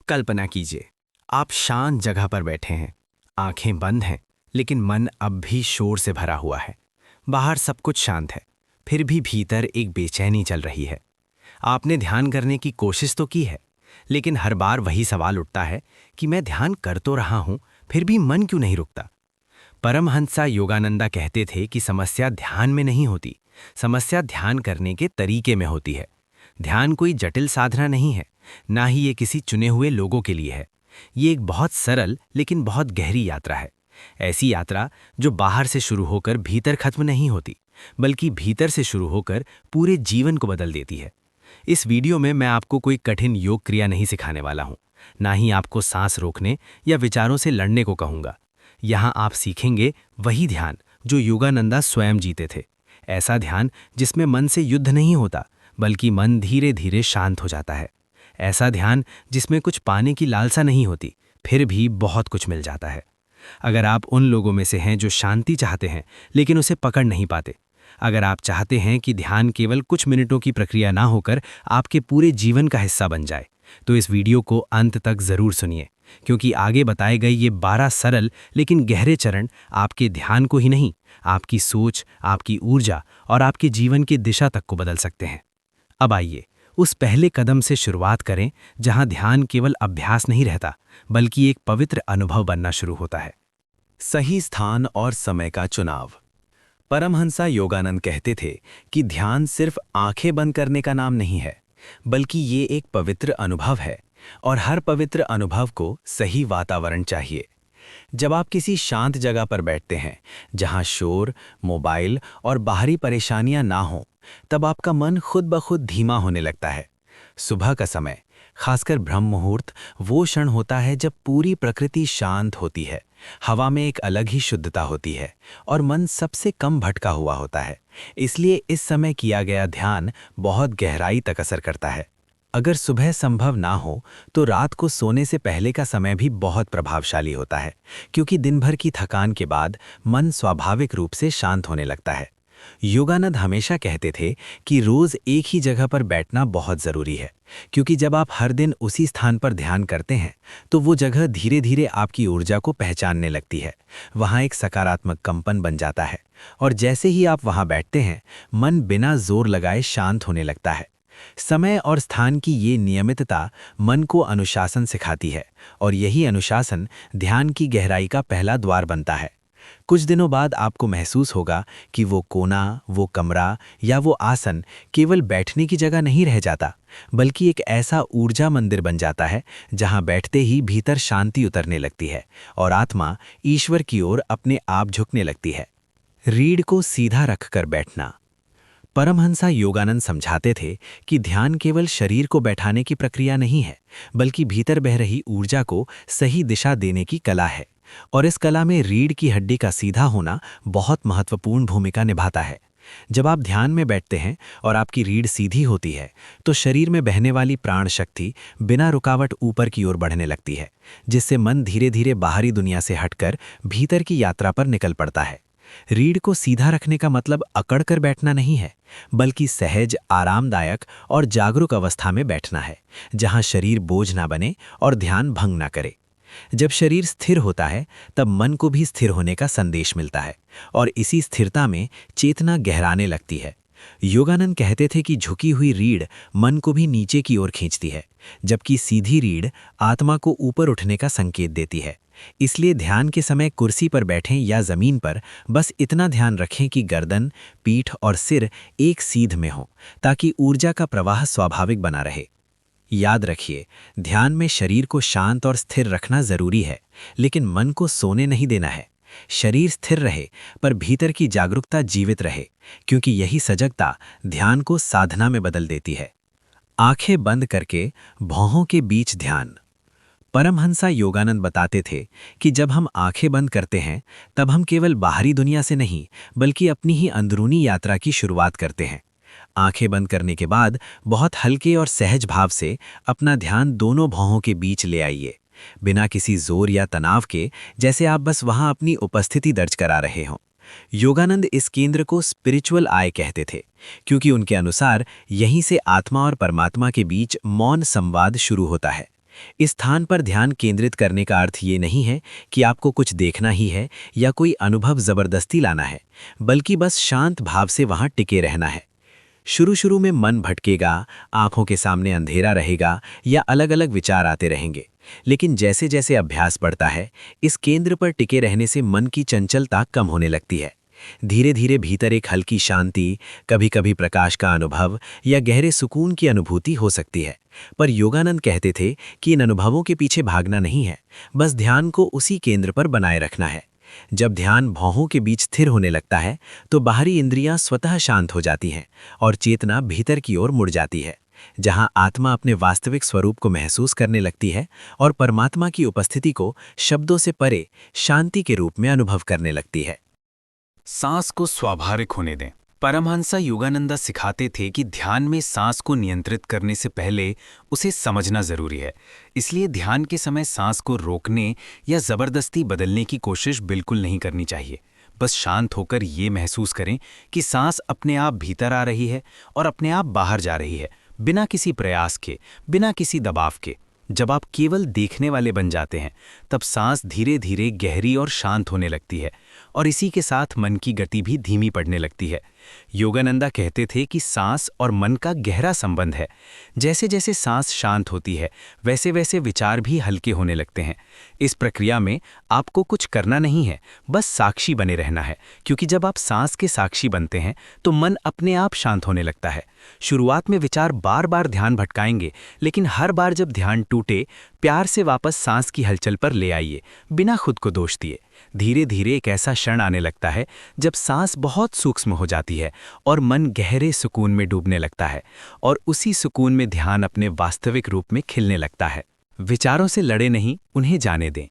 कल्पना कीजिए, आप शांत जगह पर बैठे हैं, आंखें बंद हैं, लेकिन मन अब भी शोर से भरा हुआ है। बाहर सब कुछ शांत है, फिर भी भीतर एक बेचैनी चल रही है। आपने ध्यान करने की कोशिश तो की है, लेकिन हर बार वही सवाल उठता है कि मैं ध्यान कर तो रहा हूं, फिर भी मन क्यों नहीं रुकता। परमहंसा योगानंदा कहते थे कि समस्या ध्यान में नहीं होती, समस्या ध्यान करने के तरीके में होती है। ध्यान कोई जटिल साधना नहीं है, ना ही ये किसी चुने हुए लोगों के लिए है। ये एक बहुत सरल लेकिन बहुत गहरी यात्रा है। ऐसी यात्रा जो बाहर से शुरू होकर भीतर खत्म नहीं होती, बल्कि भीतर से शुरू होकर पूरे जीवन को बदल देती है। इस वीडियो में मैं आपको कोई कठिन योग क्रिया नहीं सिखाने वाला हूं, ना ही आपको सांस रोकने या विचारों से लड़ने को कहूंगा। यहाँ आप सीखेंगे वही ध्यान जो योगानंदा स्वयं जीते थे। ऐसा ध्यान जिसमें मन से युद्ध नहीं होता, बल्कि मन धीरे धीरे शांत हो जाता है। ऐसा ध्यान जिसमें कुछ पाने की लालसा नहीं होती, फिर भी बहुत कुछ मिल जाता है। अगर आप उन लोगों में से हैं जो शांति चाहते हैं लेकिन उसे पकड़ नहीं पाते, अगर आप चाहते हैं कि ध्यान केवल कुछ मिनटों की प्रक्रिया ना होकर आपके पूरे जीवन का हिस्सा बन जाए, तो इस वीडियो को अंत तक जरूर सुनिए, क्योंकि आगे बताए गए ये 12 सरल लेकिन गहरे चरण आपके ध्यान को ही नहीं, आपकी सोच, आपकी ऊर्जा और आपके जीवन की दिशा तक को बदल सकते हैं। अब आइए उस पहले कदम से शुरुआत करें जहां ध्यान केवल अभ्यास नहीं रहता, बल्कि एक पवित्र अनुभव बनना शुरू होता है। सही स्थान और समय का चुनाव। परमहंसा योगानंद कहते थे कि ध्यान सिर्फ आंखें बंद करने का नाम नहीं है, बल्कि ये एक पवित्र अनुभव है, और हर पवित्र अनुभव को सही वातावरण चाहिए। जब आप किसी शांत जगह पर बैठते हैं, जहां शोर, मोबाइल और बाहरी परेशानियां ना हों, तब आपका मन खुद ब खुद धीमा होने लगता है। सुबह का समय, खासकर ब्रह्म मुहूर्त, वो क्षण होता है जब पूरी प्रकृति शांत होती है, हवा में एक अलग ही शुद्धता होती है और मन सबसे कम भटका हुआ होता है। इसलिए इस समय किया गया ध्यान बहुत गहराई तक असर करता है। अगर सुबह संभव ना हो तो रात को सोने से पहले का समय भी बहुत प्रभावशाली होता है, क्योंकि दिन भर की थकान के बाद मन स्वाभाविक रूप से शांत होने लगता है। योगानंद हमेशा कहते थे कि रोज एक ही जगह पर बैठना बहुत जरूरी है, क्योंकि जब आप हर दिन उसी स्थान पर ध्यान करते हैं तो वो जगह धीरे धीरे आपकी ऊर्जा को पहचानने लगती है। वहाँ एक सकारात्मक कंपन बन जाता है, और जैसे ही आप वहाँ बैठते हैं, मन बिना जोर लगाए शांत होने लगता है। समय और स्थान की ये नियमितता मन को अनुशासन सिखाती है, और यही अनुशासन ध्यान की गहराई का पहला द्वार बनता है। कुछ दिनों बाद आपको महसूस होगा कि वो कोना, वो कमरा या वो आसन केवल बैठने की जगह नहीं रह जाता, बल्कि एक ऐसा ऊर्जा मंदिर बन जाता है जहां बैठते ही भीतर शांति उतरने लगती है और आत्मा ईश्वर की ओर अपने आप झुकने लगती है। रीढ़ को सीधा रखकर बैठना। परमहंसा योगानंद समझाते थे कि ध्यान केवल शरीर को बैठाने की प्रक्रिया नहीं है, बल्कि भीतर बह रही ऊर्जा को सही दिशा देने की कला है, और इस कला में रीढ़ की हड्डी का सीधा होना बहुत महत्वपूर्ण भूमिका निभाता है। जब आप ध्यान में बैठते हैं और आपकी रीढ़ सीधी होती है, तो शरीर में बहने वाली प्राण शक्ति बिना रुकावट ऊपर की ओर बढ़ने लगती है, जिससे मन धीरे धीरे बाहरी दुनिया से हटकर भीतर की यात्रा पर निकल पड़ता है। रीढ़ को सीधा रखने का मतलब अकड़कर बैठना नहीं है, बल्कि सहज, आरामदायक और जागरूक अवस्था में बैठना है, जहां शरीर बोझ ना बने और ध्यान भंग ना करे। जब शरीर स्थिर होता है, तब मन को भी स्थिर होने का संदेश मिलता है, और इसी स्थिरता में चेतना गहराने लगती है। योगानंद कहते थे कि झुकी हुई रीढ़ मन को भी नीचे की ओर खींचती है, जबकि सीधी रीढ़ आत्मा को ऊपर उठने का संकेत देती है। इसलिए ध्यान के समय कुर्सी पर बैठें या जमीन पर, बस इतना ध्यान रखें कि गर्दन, पीठ और सिर एक सीध में हो, ताकि ऊर्जा का प्रवाह स्वाभाविक बना रहे। याद रखिए, ध्यान में शरीर को शांत और स्थिर रखना जरूरी है, लेकिन मन को सोने नहीं देना है। शरीर स्थिर रहे पर भीतर की जागरूकता जीवित रहे, क्योंकि यही सजगता ध्यान को साधना में बदल देती है। आंखें बंद करके भौहों के बीच ध्यान। परमहंसा योगानंद बताते थे कि जब हम आंखें बंद करते हैं, तब हम केवल बाहरी दुनिया से नहीं, बल्कि अपनी ही अंदरूनी यात्रा की शुरुआत करते हैं। आंखें बंद करने के बाद बहुत हल्के और सहज भाव से अपना ध्यान दोनों भौहों के बीच ले आइए, बिना किसी जोर या तनाव के, जैसे आप बस वहां अपनी उपस्थिति दर्ज करा रहे हों। योगानंद इस केंद्र को स्पिरिचुअल आई कहते थे, क्योंकि उनके अनुसार यहीं से आत्मा और परमात्मा के बीच मौन संवाद शुरू होता है। इस स्थान पर ध्यान केंद्रित करने का अर्थ ये नहीं है कि आपको कुछ देखना ही है या कोई अनुभव जबरदस्ती लाना है, बल्कि बस शांत भाव से वहां टिके रहना है। शुरू शुरू में मन भटकेगा, आंखों के सामने अंधेरा रहेगा या अलग अलग विचार आते रहेंगे, लेकिन जैसे जैसे अभ्यास बढ़ता है, इस केंद्र पर टिके रहने से मन की चंचलता कम होने लगती है। धीरे धीरे भीतर एक हल्की शांति, कभी कभी प्रकाश का अनुभव या गहरे सुकून की अनुभूति हो सकती है। पर योगानंद कहते थे कि इन अनुभवों के पीछे भागना नहीं है, बस ध्यान को उसी केंद्र पर बनाए रखना है। जब ध्यान भौहों के बीच स्थिर होने लगता है तो बाहरी इंद्रियां स्वतः शांत हो जाती हैं और चेतना भीतर की ओर मुड़ जाती है, जहां आत्मा अपने वास्तविक स्वरूप को महसूस करने लगती है और परमात्मा की उपस्थिति को शब्दों से परे शांति के रूप में अनुभव करने लगती है। सांस को स्वाभाविक होने दें। परमहंस योगानंदा सिखाते थे कि ध्यान में सांस को नियंत्रित करने से पहले उसे समझना जरूरी है। इसलिए ध्यान के समय सांस को रोकने या जबरदस्ती बदलने की कोशिश बिल्कुल नहीं करनी चाहिए। बस शांत होकर ये महसूस करें कि सांस अपने आप भीतर आ रही है और अपने आप बाहर जा रही है, बिना किसी प्रयास के, बिना किसी दबाव के। जब आप केवल देखने वाले बन जाते हैं, तब सांस धीरे धीरे गहरी और शांत होने लगती है और इसी के साथ मन की गति भी धीमी पड़ने लगती है। योगानंदा कहते थे कि सांस और मन का गहरा संबंध है। जैसे जैसे सांस शांत होती है, वैसे वैसे विचार भी हल्के होने लगते हैं। इस प्रक्रिया में आपको कुछ करना नहीं है, बस साक्षी बने रहना है, क्योंकि जब आप सांस के साक्षी बनते हैं तो मन अपने आप शांत होने लगता है। शुरुआत में विचार बार बार ध्यान भटकाएंगे, लेकिन हर बार जब ध्यान टूटे, प्यार से वापस सांस की हलचल पर ले आइए, बिना खुद को दोष दिए। धीरे धीरे एक ऐसा क्षण आने लगता है जब सांस बहुत सूक्ष्म हो जाती है और मन गहरे सुकून में डूबने लगता है, और उसी सुकून में ध्यान अपने वास्तविक रूप में खिलने लगता है। विचारों से लड़े नहीं, उन्हें जाने दें।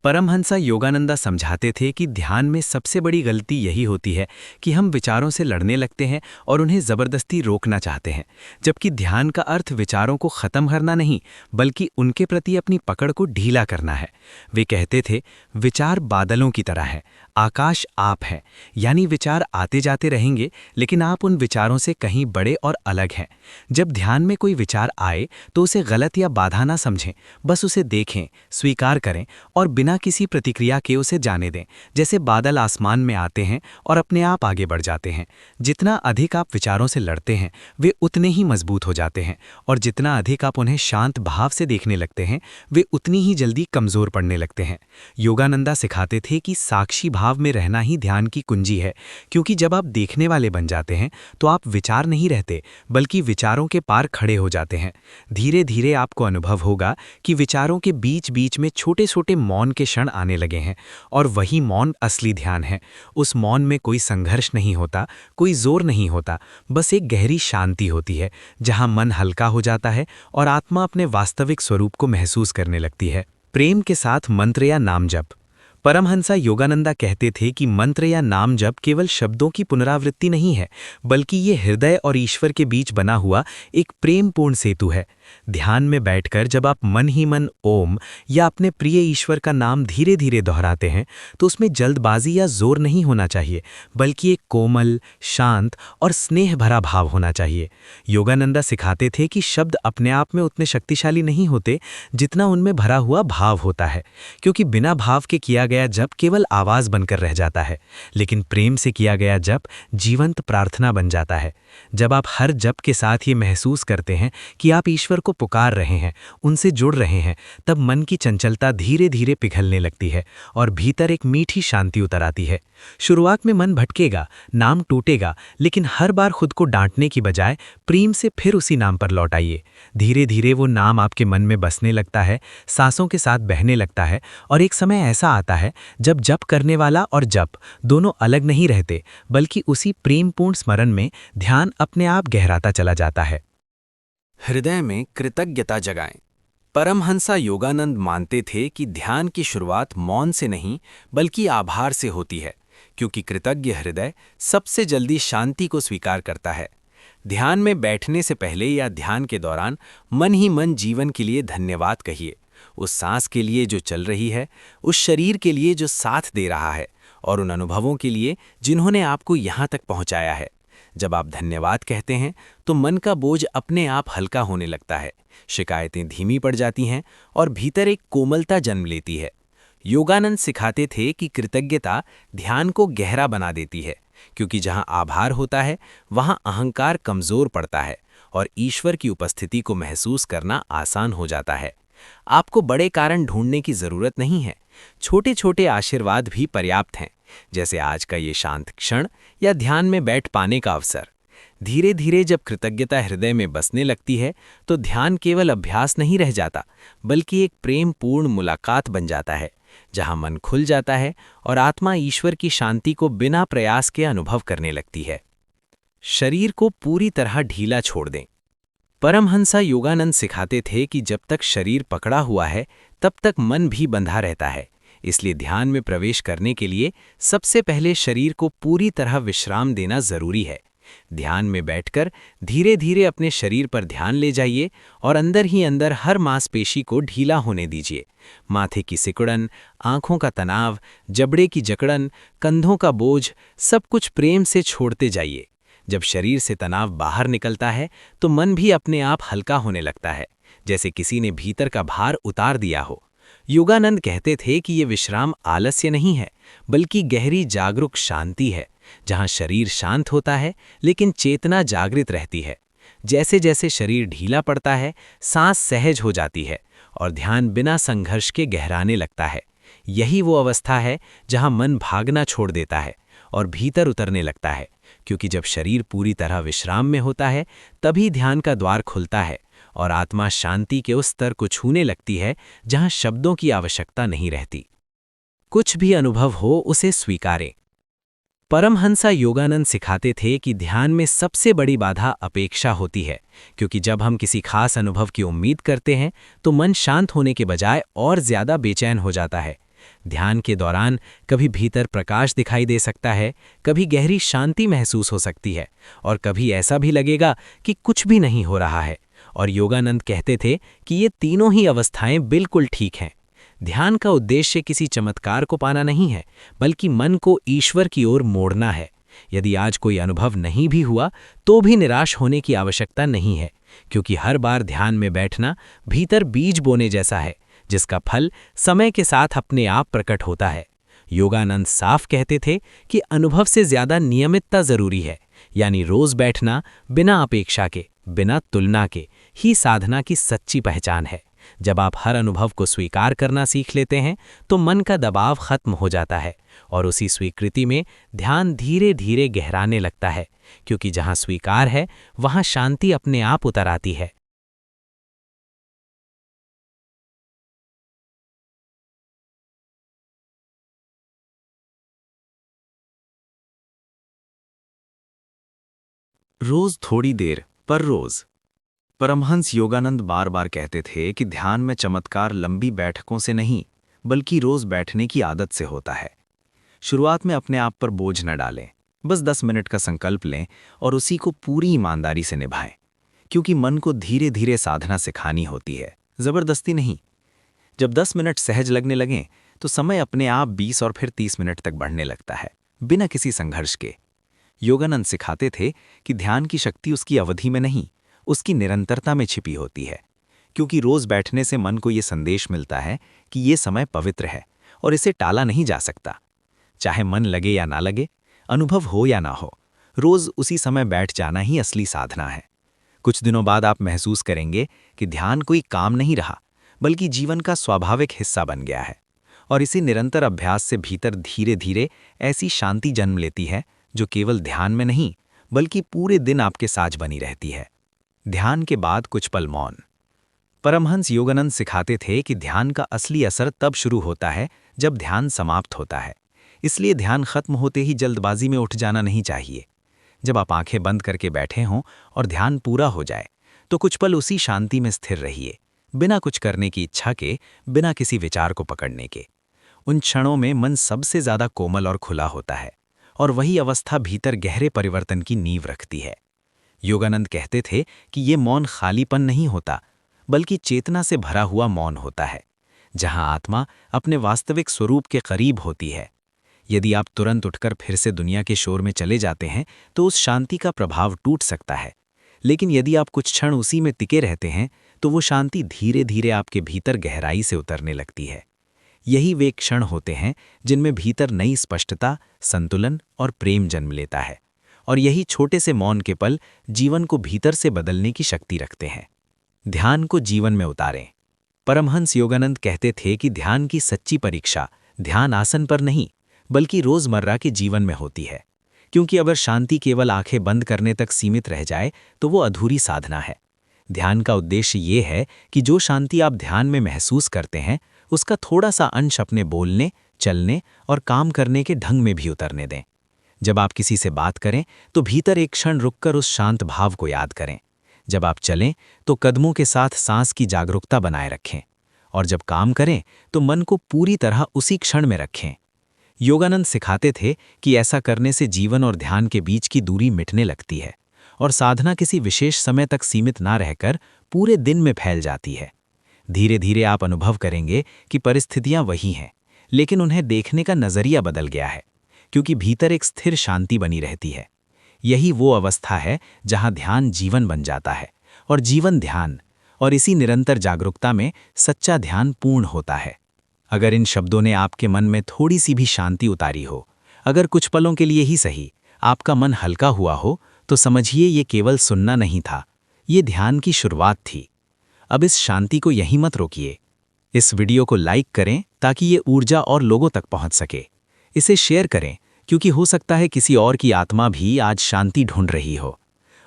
परमहंस योगानंदा समझाते थे कि ध्यान में सबसे बड़ी गलती यही होती है कि हम विचारों से लड़ने लगते हैं और उन्हें ज़बरदस्ती रोकना चाहते हैं, जबकि ध्यान का अर्थ विचारों को ख़त्म करना नहीं, बल्कि उनके प्रति अपनी पकड़ को ढीला करना है। वे कहते थे, विचार बादलों की तरह है, आकाश आप है। यानी विचार आते जाते रहेंगे, लेकिन आप उन विचारों से कहीं बड़े और अलग हैं। जब ध्यान में कोई विचार आए तो उसे गलत या बाधा ना समझें, बस उसे देखें, स्वीकार करें और बिना किसी प्रतिक्रिया के उसे जाने दें। जैसे बादल आसमान में आते हैं और अपने आप आगे बढ़ जाते हैं। जितना अधिक आप विचारों से लड़ते हैं, वे उतने ही मजबूत हो जाते हैं, और जितना अधिक आप उन्हें शांत भाव से देखने लगते हैं, वे उतनी ही जल्दी कमज़ोर पड़ने लगते हैं। योगानंदा सिखाते थे कि साक्षी भाव में रहना ही ध्यान की कुंजी है, क्योंकि जब आप देखने वाले बन जाते हैं तो आप विचार नहीं रहते, बल्कि विचारों के पार खड़े हो जाते हैं। धीरे धीरे आपको अनुभव होगा कि विचारों के बीच बीच में छोटे छोटे मौन के क्षण आने लगे हैं, और वही मौन असली ध्यान है। उस मौन में कोई संघर्ष नहीं होता, कोई जोर नहीं होता, बस एक गहरी शांति होती है, जहां मन हल्का हो जाता है और आत्मा अपने वास्तविक स्वरूप को महसूस करने लगती है। प्रेम के साथ मंत्र या नाम जप। परमहंस योगानंदा कहते थे कि मंत्र या नाम जप केवल शब्दों की पुनरावृत्ति नहीं है, बल्कि ये हृदय और ईश्वर के बीच बना हुआ एक प्रेमपूर्ण सेतु है। ध्यान में बैठकर जब आप मन ही मन ओम या अपने प्रिय ईश्वर का नाम धीरे धीरे दोहराते हैं, तो उसमें जल्दबाजी या जोर नहीं होना चाहिए, बल्कि एक कोमल, शांत और स्नेह भरा भाव होना चाहिए। योगानंदा सिखाते थे कि शब्द अपने आप में उतने शक्तिशाली नहीं होते जितना उनमें भरा हुआ भाव होता है, क्योंकि बिना भाव के किया गया जप केवल आवाज बनकर रह जाता है, लेकिन प्रेम से किया गया जप जीवंत प्रार्थना बन जाता है। जब आप हर जप के साथ ये महसूस करते हैं कि आप ईश्वर को पुकार रहे हैं, उनसे जुड़ रहे हैं, तब मन की चंचलता धीरे धीरे पिघलने लगती है और भीतर एक मीठी शांति उतर आती है। शुरुआत में मन भटकेगा, नाम टूटेगा, लेकिन हर बार खुद को डांटने की बजाय प्रेम से फिर उसी नाम पर लौट आइए। धीरे धीरे वो नाम आपके मन में बसने लगता है, सांसों के साथ बहने लगता है, और एक समय ऐसा आता है जब जप करने वाला और जप दोनों अलग नहीं रहते, बल्कि उसी प्रेमपूर्ण स्मरण में ध्यान अपने आप गहराता चला जाता है। हृदय में कृतज्ञता जगाएं। परमहंस योगानंद मानते थे कि ध्यान की शुरुआत मौन से नहीं, बल्कि आभार से होती है, क्योंकि कृतज्ञ हृदय सबसे जल्दी शांति को स्वीकार करता है। ध्यान में बैठने से पहले या ध्यान के दौरान मन ही मन जीवन के लिए धन्यवाद कहिए, उस सांस के लिए जो चल रही है, उस शरीर के लिए जो साथ दे रहा है, और उन अनुभवों के लिए जिन्होंने आपको यहाँ तक पहुँचाया है। जब आप धन्यवाद कहते हैं तो मन का बोझ अपने आप हल्का होने लगता है, शिकायतें धीमी पड़ जाती हैं और भीतर एक कोमलता जन्म लेती है। योगानंद सिखाते थे कि कृतज्ञता ध्यान को गहरा बना देती है, क्योंकि जहां आभार होता है वहां अहंकार कमजोर पड़ता है और ईश्वर की उपस्थिति को महसूस करना आसान हो जाता है। आपको बड़े कारण ढूंढने की जरूरत नहीं है, छोटे छोटे आशीर्वाद भी पर्याप्त हैं, जैसे आज का ये शांत क्षण या ध्यान में बैठ पाने का अवसर। धीरे धीरे जब कृतज्ञता हृदय में बसने लगती है तो ध्यान केवल अभ्यास नहीं रह जाता, बल्कि एक प्रेमपूर्ण मुलाकात बन जाता है, जहां मन खुल जाता है और आत्मा ईश्वर की शांति को बिना प्रयास के अनुभव करने लगती है। शरीर को पूरी तरह ढीला छोड़ दें। परमहंसा योगानंद सिखाते थे कि जब तक शरीर पकड़ा हुआ है तब तक मन भी बंधा रहता है। इसलिए ध्यान में प्रवेश करने के लिए सबसे पहले शरीर को पूरी तरह विश्राम देना जरूरी है। ध्यान में बैठकर धीरे धीरे अपने शरीर पर ध्यान ले जाइए और अंदर ही अंदर हर मांसपेशी को ढीला होने दीजिए। माथे की सिकुड़न, आंखों का तनाव, जबड़े की जकड़न, कंधों का बोझ, सब कुछ प्रेम से छोड़ते जाइए। जब शरीर से तनाव बाहर निकलता है तो मन भी अपने आप हल्का होने लगता है, जैसे किसी ने भीतर का भार उतार दिया हो। योगानंद कहते थे कि ये विश्राम आलस्य नहीं है, बल्कि गहरी जागरूक शांति है, जहां शरीर शांत होता है लेकिन चेतना जागृत रहती है। जैसे जैसे शरीर ढीला पड़ता है, सांस सहज हो जाती है और ध्यान बिना संघर्ष के गहराने लगता है। यही वो अवस्था है जहां मन भागना छोड़ देता है और भीतर उतरने लगता है, क्योंकि जब शरीर पूरी तरह विश्राम में होता है तभी ध्यान का द्वार खुलता है और आत्मा शांति के उस स्तर को छूने लगती है जहां शब्दों की आवश्यकता नहीं रहती। कुछ भी अनुभव हो उसे स्वीकारें। परमहंसा योगानंद सिखाते थे कि ध्यान में सबसे बड़ी बाधा अपेक्षा होती है, क्योंकि जब हम किसी खास अनुभव की उम्मीद करते हैं तो मन शांत होने के बजाय और ज्यादा बेचैन हो जाता है। ध्यान के दौरान कभी भीतर प्रकाश दिखाई दे सकता है, कभी गहरी शांति महसूस हो सकती है और कभी ऐसा भी लगेगा कि कुछ भी नहीं हो रहा है। और योगानंद कहते थे कि ये तीनों ही अवस्थाएं बिल्कुल ठीक हैं। ध्यान का उद्देश्य किसी चमत्कार को पाना नहीं है, बल्कि मन को ईश्वर की ओर मोड़ना है। यदि आज कोई अनुभव नहीं भी हुआ तो भी निराश होने की आवश्यकता नहीं है, क्योंकि हर बार ध्यान में बैठना भीतर बीज बोने जैसा है, जिसका फल समय के साथ अपने आप प्रकट होता है। योगानंद साफ कहते थे कि अनुभव से ज्यादा नियमितता जरूरी है, यानी रोज बैठना बिना अपेक्षा के, बिना तुलना के ही साधना की सच्ची पहचान है। जब आप हर अनुभव को स्वीकार करना सीख लेते हैं तो मन का दबाव खत्म हो जाता है और उसी स्वीकृति में ध्यान धीरे धीरे गहराने लगता है, क्योंकि जहां स्वीकार है वहां शांति अपने आप उतर आती है। रोज थोड़ी देर पर रोज। परमहंस योगानंद बार बार कहते थे कि ध्यान में चमत्कार लंबी बैठकों से नहीं, बल्कि रोज बैठने की आदत से होता है। शुरुआत में अपने आप पर बोझ न डालें, बस 10 मिनट का संकल्प लें और उसी को पूरी ईमानदारी से निभाएं, क्योंकि मन को धीरे धीरे साधना सिखानी होती है, जबरदस्ती नहीं। जब 10 मिनट सहज लगने लगें तो समय अपने आप 20 और फिर 30 मिनट तक बढ़ने लगता है, बिना किसी संघर्ष के। योगानंद सिखाते थे कि ध्यान की शक्ति उसकी अवधि में नहीं, उसकी निरंतरता में छिपी होती है, क्योंकि रोज बैठने से मन को ये संदेश मिलता है कि ये समय पवित्र है और इसे टाला नहीं जा सकता। चाहे मन लगे या ना लगे, अनुभव हो या ना हो, रोज उसी समय बैठ जाना ही असली साधना है। कुछ दिनों बाद आप महसूस करेंगे कि ध्यान कोई काम नहीं रहा, बल्कि जीवन का स्वाभाविक हिस्सा बन गया है। और इसी निरंतर अभ्यास से भीतर धीरे धीरे ऐसी शांति जन्म लेती है जो केवल ध्यान में नहीं, बल्कि पूरे दिन आपके साथ बनी रहती है। ध्यान के बाद कुछ पल मौन। परमहंस योगानंद सिखाते थे कि ध्यान का असली असर तब शुरू होता है जब ध्यान समाप्त होता है। इसलिए ध्यान खत्म होते ही जल्दबाजी में उठ जाना नहीं चाहिए। जब आप आंखें बंद करके बैठे हों और ध्यान पूरा हो जाए तो कुछ पल उसी शांति में स्थिर रहिए, बिना कुछ करने की इच्छा के, बिना किसी विचार को पकड़ने के। उन क्षणों में मन सबसे ज्यादा कोमल और खुला होता है और वही अवस्था भीतर गहरे परिवर्तन की नींव रखती है। योगानंद कहते थे कि ये मौन खालीपन नहीं होता, बल्कि चेतना से भरा हुआ मौन होता है, जहां आत्मा अपने वास्तविक स्वरूप के करीब होती है। यदि आप तुरंत उठकर फिर से दुनिया के शोर में चले जाते हैं तो उस शांति का प्रभाव टूट सकता है। लेकिन यदि आप कुछ क्षण उसी में टिके रहते हैं तो वो शांति धीरे धीरे आपके भीतर गहराई से उतरने लगती है। यही वे क्षण होते हैं जिनमें भीतर नई स्पष्टता, संतुलन और प्रेम जन्म लेता है। और यही छोटे से मौन के पल जीवन को भीतर से बदलने की शक्ति रखते हैं। ध्यान को जीवन में उतारें। परमहंस योगानंद कहते थे कि ध्यान की सच्ची परीक्षा ध्यान आसन पर नहीं बल्कि रोजमर्रा के जीवन में होती है। क्योंकि अगर शांति केवल आंखें बंद करने तक सीमित रह जाए तो वो अधूरी साधना है। ध्यान का उद्देश्य ये है कि जो शांति आप ध्यान में महसूस करते हैं उसका थोड़ा सा अंश अपने बोलने, चलने और काम करने के ढंग में भी उतरने दें। जब आप किसी से बात करें तो भीतर एक क्षण रुककर उस शांत भाव को याद करें। जब आप चलें तो कदमों के साथ सांस की जागरूकता बनाए रखें। और जब काम करें तो मन को पूरी तरह उसी क्षण में रखें। योगानंद सिखाते थे कि ऐसा करने से जीवन और ध्यान के बीच की दूरी मिटने लगती है और साधना किसी विशेष समय तक सीमित ना रहकर पूरे दिन में फैल जाती है। धीरे धीरे आप अनुभव करेंगे कि परिस्थितियां वही हैं, लेकिन उन्हें देखने का नजरिया बदल गया है, क्योंकि भीतर एक स्थिर शांति बनी रहती है। यही वो अवस्था है जहां ध्यान जीवन बन जाता है और जीवन ध्यान, और इसी निरंतर जागरूकता में सच्चा ध्यान पूर्ण होता है। अगर इन शब्दों ने आपके मन में थोड़ी सी भी शांति उतारी हो, अगर कुछ पलों के लिए ही सही आपका मन हल्का हुआ हो, तो समझिए ये केवल सुनना नहीं था, ये ध्यान की शुरुआत थी। अब इस शांति को यहीं मत रोकिए। इस वीडियो को लाइक करें ताकि ये ऊर्जा और लोगों तक पहुंच सके। इसे शेयर करें क्योंकि हो सकता है किसी और की आत्मा भी आज शांति ढूंढ रही हो।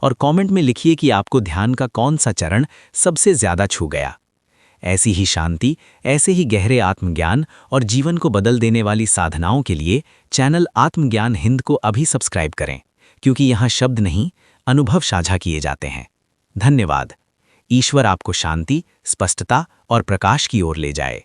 और कमेंट में लिखिए कि आपको ध्यान का कौन सा चरण सबसे ज्यादा छू गया। ऐसी ही शांति, ऐसे ही गहरे आत्मज्ञान और जीवन को बदल देने वाली साधनाओं के लिए चैनल आत्मज्ञान हिंद को अभी सब्सक्राइब करें, क्योंकि यहाँ शब्द नहीं, अनुभव साझा किए जाते हैं। धन्यवाद। ईश्वर आपको शांति, स्पष्टता और प्रकाश की ओर ले जाए।